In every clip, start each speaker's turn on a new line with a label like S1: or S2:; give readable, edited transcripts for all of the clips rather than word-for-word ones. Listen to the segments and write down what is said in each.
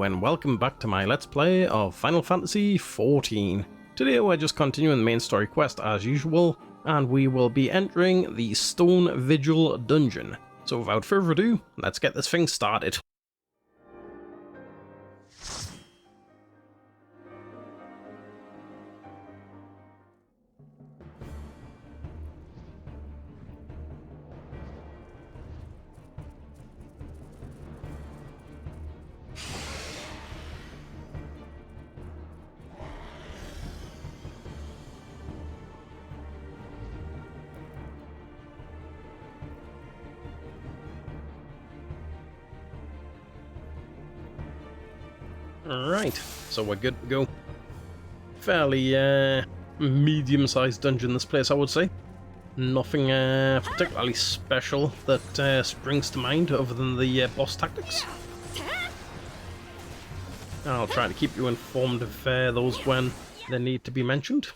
S1: and welcome back to my Let's Play of Final Fantasy XIV. Today we're just continuing the main story quest as usual, and we will be entering the Stone Vigil dungeon. So without further ado, let's get this thing started. Alright, so we're good to go. Fairly medium-sized dungeon this place, I would say. Nothing particularly special that springs to mind other than the boss tactics. I'll try to keep you informed of those when they need to be mentioned.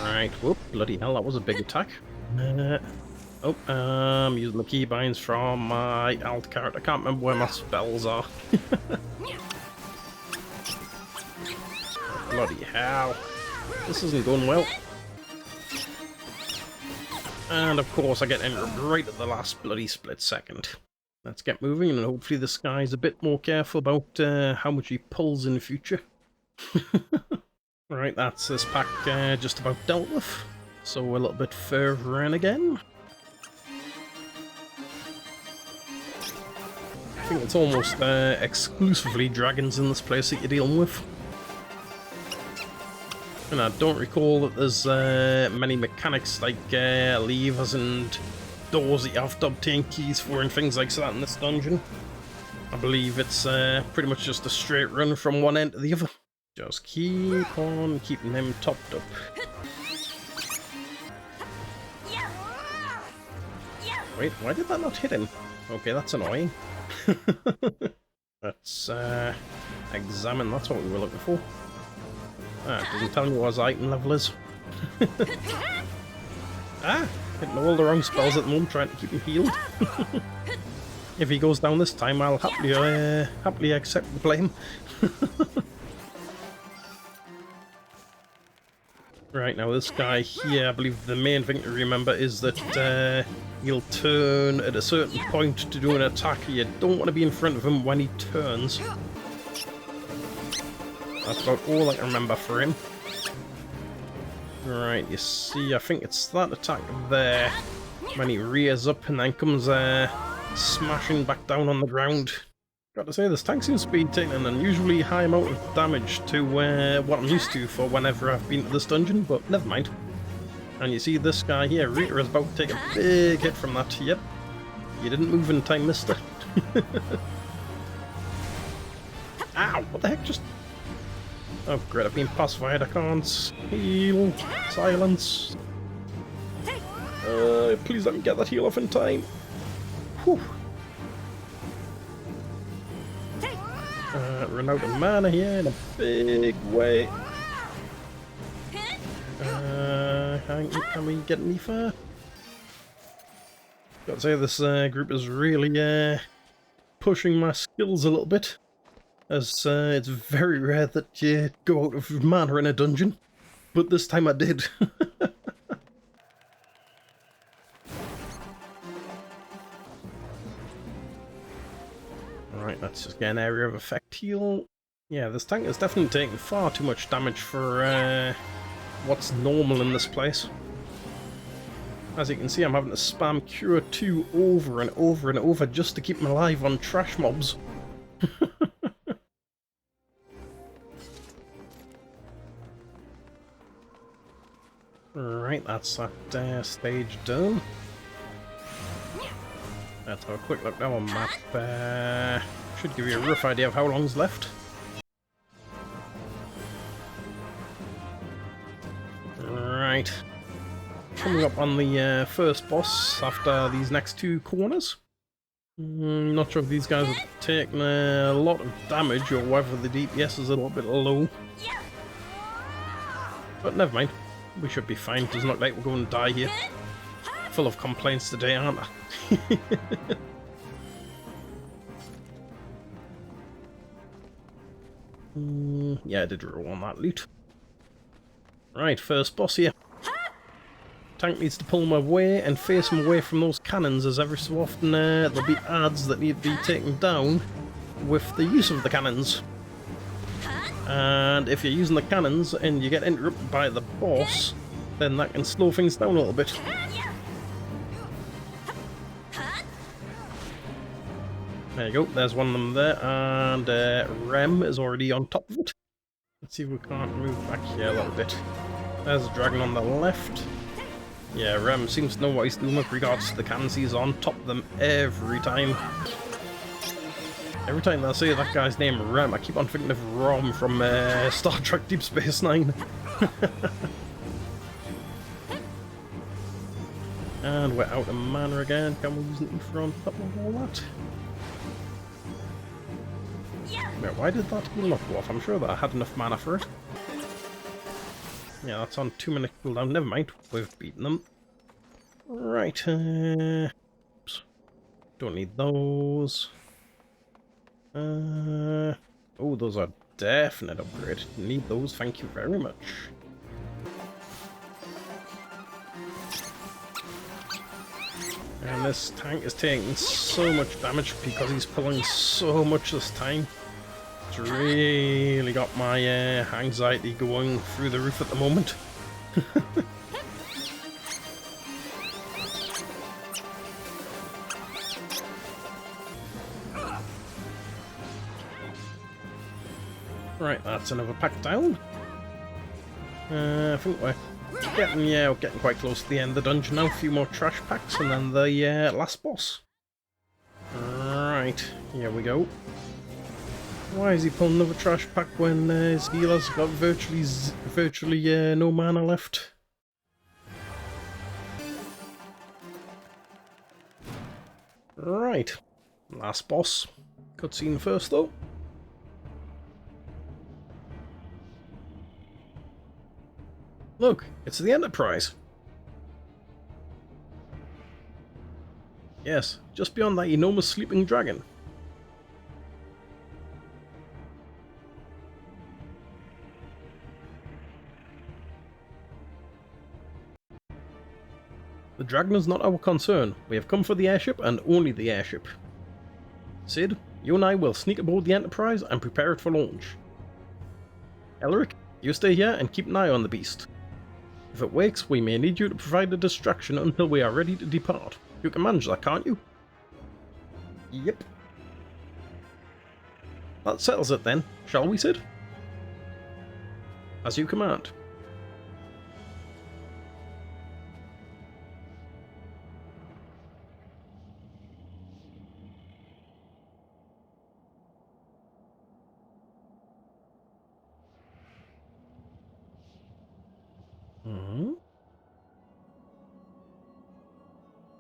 S1: Right, whoop, bloody hell, that was a big attack. I'm using the keybinds from my alt character. I can't remember where my spells are. Bloody hell. This isn't going well. And of course I get entered right at the last bloody split second. Let's get moving, and hopefully this guy's a bit more careful about how much he pulls in the future. Right, that's this pack just about dealt with. So we're a little bit further in again. I think it's almost exclusively dragons in this place that you're dealing with. And I don't recall that there's many mechanics like levers and doors that you have to obtain keys for and things like that in this dungeon. I believe it's pretty much just a straight run from one end to the other. Just keep on keeping him topped up. Wait, why did that not hit him? Okay, that's annoying. Let's examine, that's what we were looking for. Ah, it doesn't tell me what his item level is. Ah, hitting all the wrong spells at the moment, trying to keep him healed. If he goes down this time, I'll happily accept the blame. Right, now this guy here, I believe the main thing to remember is that he'll turn at a certain point to do an attack. You don't want to be in front of him when he turns. That's about all I can remember for him. Right, you see, I think it's that attack there, when he rears up and then comes smashing back down on the ground. Got to say, this tank seems to be taking an unusually high amount of damage to what I'm used to for whenever I've been to this dungeon, but never mind. And you see this guy here, Rita, is about to take a big hit from that. Yep, you didn't move in time, mister. Ow, what the heck, just... Oh great, I've been pacified, I can't heal. Silence. Please let me get that heal off in time. Whew. Run out of mana here in a big way. Can we get any far? Gotta say, this group is really pushing my skills a little bit, as it's very rare that you go out of mana in a dungeon, but this time I did. Right, let's just get an area of effect heal. Yeah, this tank is definitely taking far too much damage for what's normal in this place. As you can see, I'm having to spam Cure 2 over and over and over just to keep him alive on trash mobs. Right, that's that stage done. Let's have a quick look now on map. Should give you a rough idea of how long's left. Right. Coming up on the first boss after these next two corners. Not sure if these guys have taken a lot of damage or whether the DPS is a little bit low. But never mind. We should be fine. It doesn't look like we're going to die here. Full of complaints today, aren't I? Yeah, I did roll on that loot. Right, first boss here. Tank needs to pull him away and face him away from those cannons, as every so often there'll be adds that need to be taken down with the use of the cannons. And if you're using the cannons and you get interrupted by the boss, then that can slow things down a little bit. There you go, there's one of them there, and Rem is already on top of it. Let's see if we can't move back here a little bit. There's a dragon on the left. Yeah, Rem seems to know what he's doing with regards to the cannons. He's on top of them every time. Every time I say that guy's name, Rem, I keep on thinking of Rom from Star Trek Deep Space Nine. And we're out of mana again. Can we use an Ether on top of all that? Wait, why did that heal not go off? I'm sure that I had enough mana for it. Yeah, that's on 2-minute cooldown. Never mind, we've beaten them. Right, oops. Don't need those. Oh, those are definite upgrade. Need those, thank you very much. And this tank is taking so much damage because he's pulling so much this time. It's really got my anxiety going through the roof at the moment. Right, that's another pack down. I think we're getting quite close to the end of the dungeon now. A few more trash packs and then the last boss. Right, here we go. Why is he pulling another trash pack when his healer's got virtually no mana left? Right, last boss. Cutscene first though. Look, it's the Enterprise. Yes, just beyond that enormous sleeping dragon. The dragon is not our concern. We have come for the airship and only the airship. Sid, you and I will sneak aboard the Enterprise and prepare it for launch. Elric, you stay here and keep an eye on the beast. If it wakes, we may need you to provide a distraction until we are ready to depart. You can manage that, can't you? Yep. That settles it then, shall we, Sid? As you command.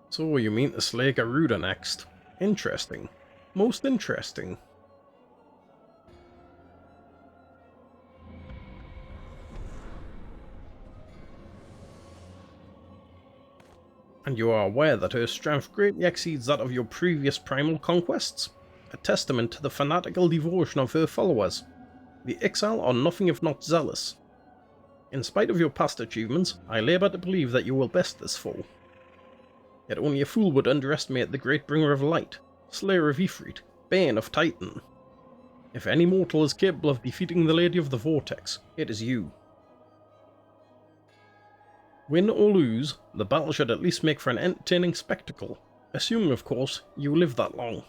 S1: So you mean to slay Garuda next? Interesting. Most interesting. And you are aware that her strength greatly exceeds that of your previous primal conquests? A testament to the fanatical devotion of her followers. The Ixal are nothing if not zealous. In spite of your past achievements, I labour to believe that you will best this foe. Yet only a fool would underestimate the great bringer of light, slayer of Ifrit, bane of Titan. If any mortal is capable of defeating the Lady of the Vortex, it is you. Win or lose, the battle should at least make for an entertaining spectacle, assuming of course you live that long.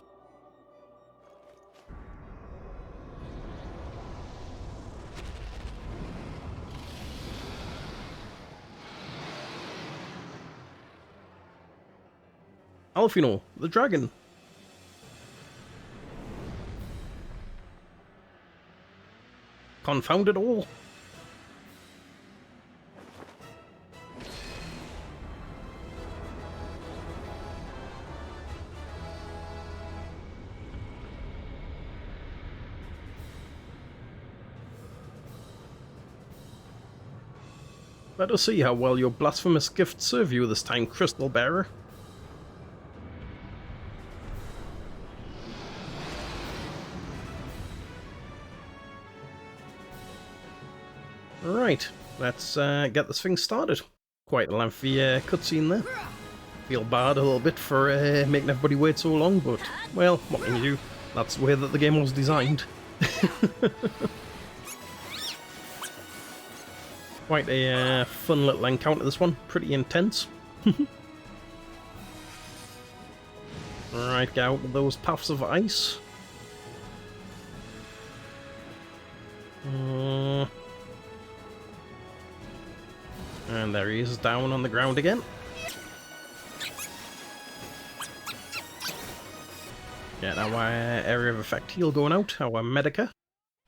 S1: Alfino, the dragon. Confound it all. Let us see how well your blasphemous gifts serve you this time, Crystal Bearer. Right, let's get this thing started. Quite a lengthy cutscene there. Feel bad a little bit for making everybody wait so long, but, well, what can you do? That's the way that the game was designed. Quite a fun little encounter, this one. Pretty intense. Right, get out of those paths of ice. And there he is, down on the ground again. Get our area of effect heal going out, our Medica.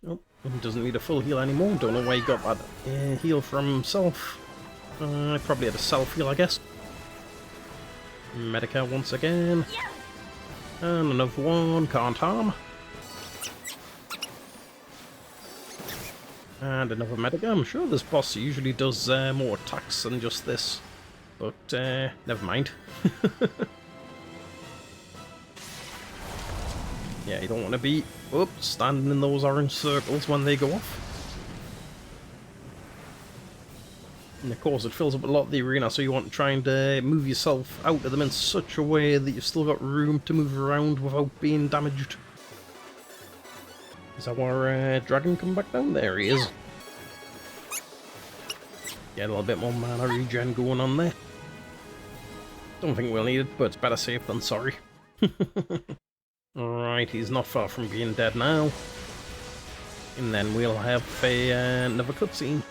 S1: Oh, he doesn't need a full heal anymore. Don't know why he got that heal from himself. Probably had a self heal, I guess. Medica once again. And another one, can't harm. And another Medica. I'm sure this boss usually does more attacks than just this. But, never mind. Yeah, you don't want to be standing in those orange circles when they go off. And of course it fills up a lot of the arena, so you want to try and move yourself out of them in such a way that you've still got room to move around without being damaged. Is our dragon come back down? There he is. Get a little bit more mana regen going on there. Don't think we'll need it, but it's better safe than sorry. Alright, he's not far from being dead now. And then we'll have another cutscene.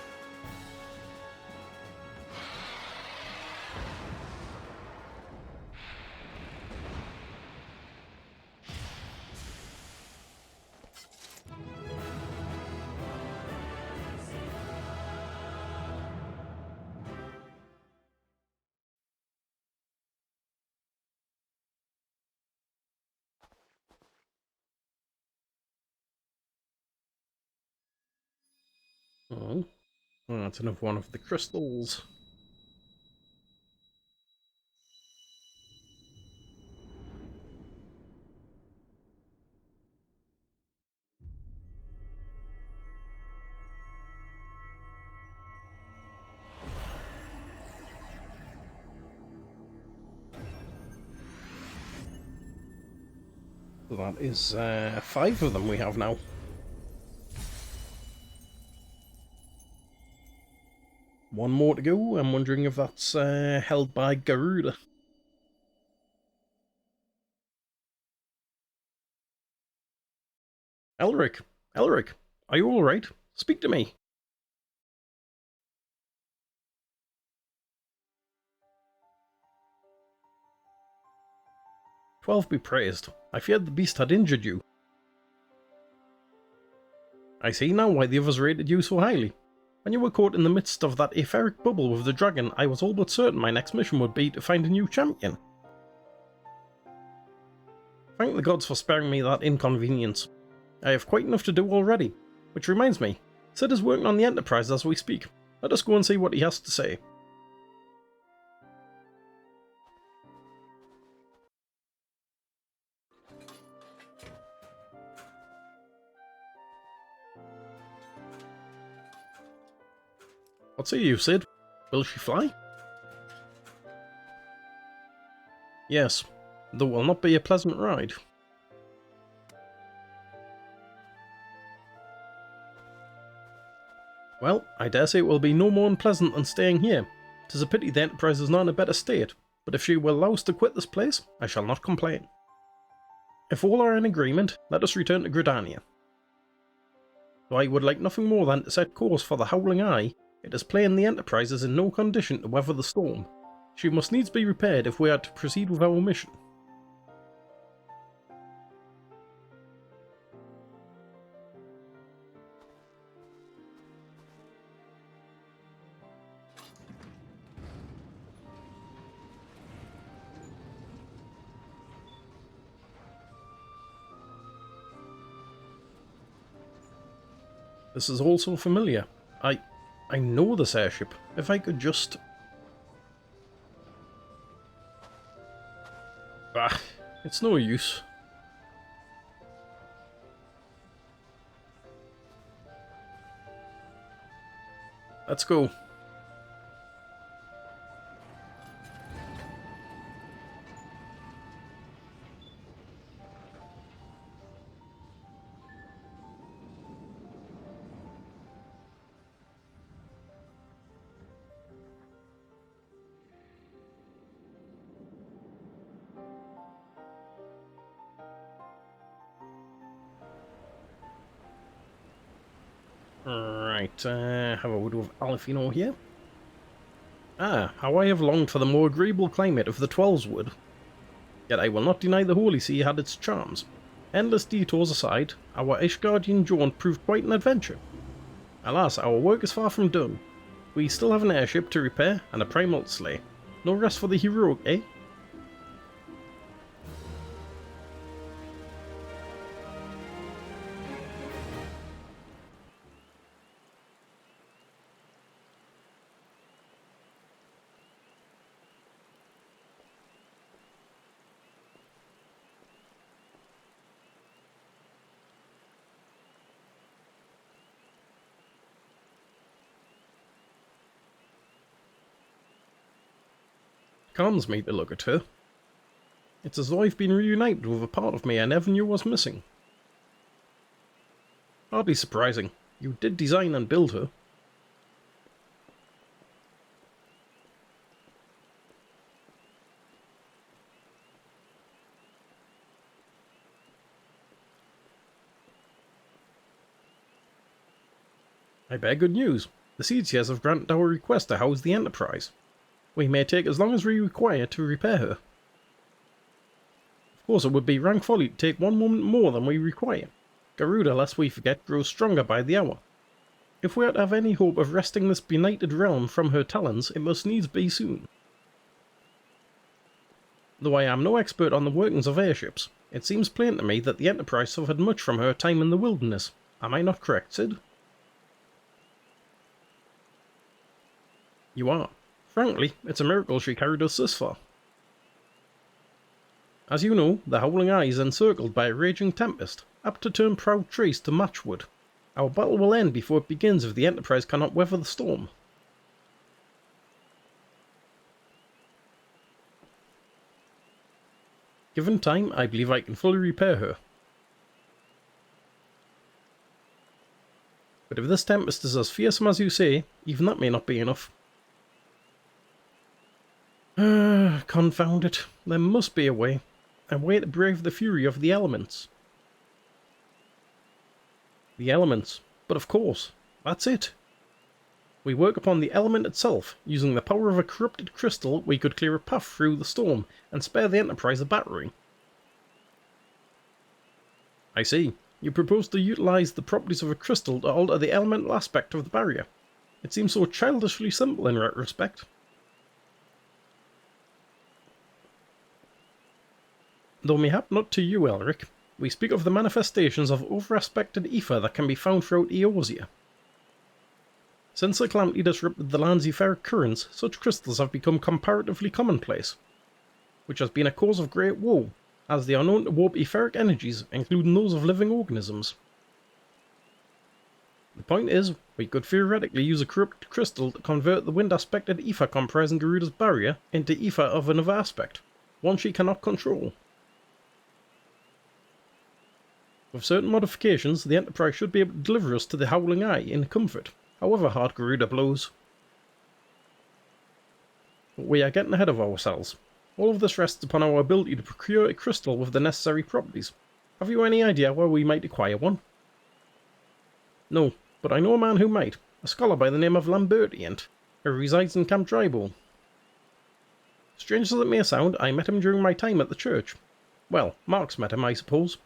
S1: Oh, that's another one of the crystals. So that is 5 of them we have now. One more to go. I'm wondering if that's held by Garuda. Elric! Elric! Are you alright? Speak to me! 12 be praised. I feared the beast had injured you. I see now why the others rated you so highly. When you were caught in the midst of that etheric bubble with the dragon, I was all but certain my next mission would be to find a new champion. Thank the gods for sparing me that inconvenience. I have quite enough to do already. Which reminds me, Sid is working on the Enterprise as we speak. Let us go and see what he has to say. What say you, Sid? Will she fly? Yes, though it will not be a pleasant ride. Well, I dare say it will be no more unpleasant than staying here. 'Tis a pity the Enterprise is not in a better state, but if she will allow us to quit this place, I shall not complain. If all are in agreement, let us return to Gridania. Though I would like nothing more than to set course for the Howling Eye, it is plain the Enterprise is in no condition to weather the storm. She must needs be repaired if we are to proceed with our mission. This is all so familiar. I know this airship. If I could just... Ah, it's no use. Let's go. Right, have a word with Alfino here. Ah, how I have longed for the more agreeable climate of the Twelves wood. Yet I will not deny the Holy See had its charms. Endless detours aside, our Ishgardian jaunt proved quite an adventure. Alas, our work is far from done. We still have an airship to repair and a primal to slay. No rest for the heroic, eh? Calms me to look at her. It's as though I've been reunited with a part of me I never knew was missing. Hardly surprising. You did design and build her. I bear good news. The Seers have granted our request to house the Enterprise. We may take as long as we require to repair her. Of course, it would be rank folly to take one moment more than we require. Garuda, lest we forget, grows stronger by the hour. If we are to have any hope of wresting this benighted realm from her talons, it must needs be soon. Though I am no expert on the workings of airships, it seems plain to me that the Enterprise suffered much from her time in the wilderness. Am I not correct, Sid? You are. Frankly, it's a miracle she carried us this far. As you know, the Howling Eye is encircled by a raging tempest, apt to turn proud trees to matchwood. Our battle will end before it begins if the Enterprise cannot weather the storm. Given time, I believe I can fully repair her. But if this tempest is as fearsome as you say, even that may not be enough. Confound it. There must be a way. A way to brave the fury of the elements. The elements. But of course, that's it. We work upon the element itself. Using the power of a corrupted crystal, we could clear a path through the storm and spare the Enterprise a battering. I see. You propose to utilize the properties of a crystal to alter the elemental aspect of the barrier. It seems so childishly simple in retrospect. Though mayhap not to you, Elric, we speak of the manifestations of over-aspected ether that can be found throughout Eorzea. Since the calamity disrupted the land's etheric currents, such crystals have become comparatively commonplace, which has been a cause of great woe, as they are known to warp etheric energies, including those of living organisms. The point is, we could theoretically use a corrupted crystal to convert the wind-aspected ether comprising Garuda's barrier into ether of another aspect, one she cannot control. With certain modifications, the Enterprise should be able to deliver us to the Howling Eye in comfort, however hard Garuda blows. But we are getting ahead of ourselves. All of this rests upon our ability to procure a crystal with the necessary properties. Have you any idea where we might acquire one? No, but I know a man who might, a scholar by the name of Lambertient, who resides in Camp Dryball. Strange as it may sound, I met him during my time at the church. Well, Mark's met him, I suppose.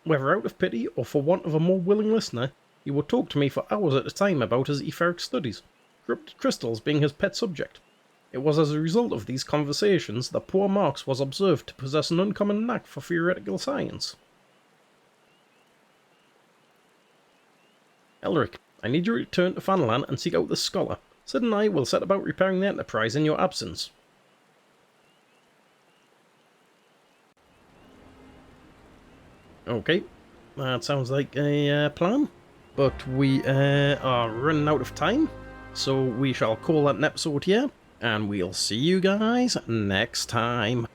S1: Whether out of pity or for want of a more willing listener, he would talk to me for hours at a time about his etheric studies, corrupted crystals being his pet subject. It was as a result of these conversations that poor Marx was observed to possess an uncommon knack for theoretical science. Elric, I need you to return to Fanland and seek out this scholar. Sid and I will set about repairing the Enterprise in your absence. Okay, that sounds like a plan, but we are running out of time. So we shall call that an episode here, and we'll see you guys next time.